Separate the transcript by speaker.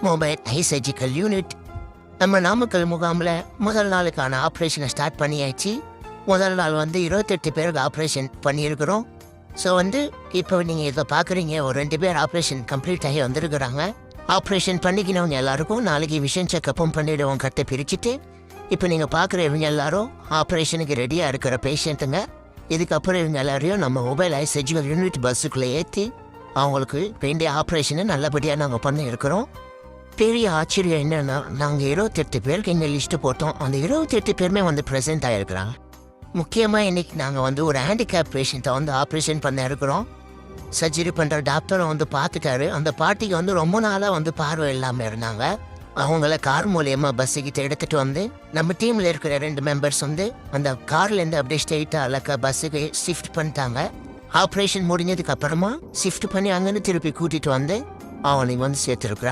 Speaker 1: Mobile ஐ surgical unit. நம்ம நாமக்கல் முகாமில் முதல் நாளுக்கான ஆப்ரேஷனை ஸ்டார்ட் பண்ணியாச்சு. முதல் நாள் 28 பேருக்கு ஆப்ரேஷன் பண்ணியிருக்கிறோம். ஸோ இப்போ நீங்கள் இதை பார்க்குறீங்க, ஒரு 2 பேர் ஆப்ரேஷன் கம்ப்ளீட் ஆகி வந்திருக்கிறாங்க. ஆப்ரேஷன் பண்ணிக்கினவங்க எல்லாருக்கும் நாளைக்கு விஷன் செக்கப்பும் பண்ணிவிடுவோம் கட்டை பிரிச்சுட்டு. இப்போ நீங்கள் பார்க்குற இவங்க எல்லாரும் ஆப்ரேஷனுக்கு ரெடியாக இருக்கிற பேஷண்ட்டுங்க. இதுக்கப்புறம் இவங்க எல்லாரையும் நம்ம மொபைல் ஐ சர்ஜிக்கல் யூனிட் பஸ்ஸுக்குள்ளே ஏற்றி அவங்களுக்கு வேண்டிய ஆப்ரேஷனை நல்லபடியாக நாங்கள் பண்ணி இருக்கிறோம். பெரிய ஆச்சரியம் என்னென்னா, நாங்கள் 28 பேருக்கு இந்த லிஸ்ட்டு போட்டோம். அந்த 28 பேருமே ப்ரெசென்ட் ஆகிருக்கிறாங்க. முக்கியமாக இன்றைக்கி நாங்கள் ஒரு ஹேண்டிகேப் பேஷண்ட்டை ஆப்ரேஷன் பண்ண இருக்கிறோம். சர்ஜரி பண்ணுற டாக்டரை பார்த்துட்டாரு. அந்த பாட்டிக்கு ரொம்ப நாளாக பார்வை இல்லாமல் இருந்தாங்க. அவங்கள கார் மூலியமாக பஸ்ஸுக்கிட்ட எடுத்துகிட்டு நம்ம டீமில் இருக்கிற 2 மெம்பர்ஸ் அந்த கார்லேருந்து அப்படியே ஸ்ட்ரெயிட்டாக அழகாக பஸ்ஸுக்கு ஷிஃப்ட் பண்ணிட்டாங்க. ஆப்ரேஷன் முடிஞ்சதுக்கு அப்புறமா ஷிஃப்ட் பண்ணி அங்கேருந்து திருப்பி கூட்டிகிட்டு அவனை சேர்த்துருக்குறான்.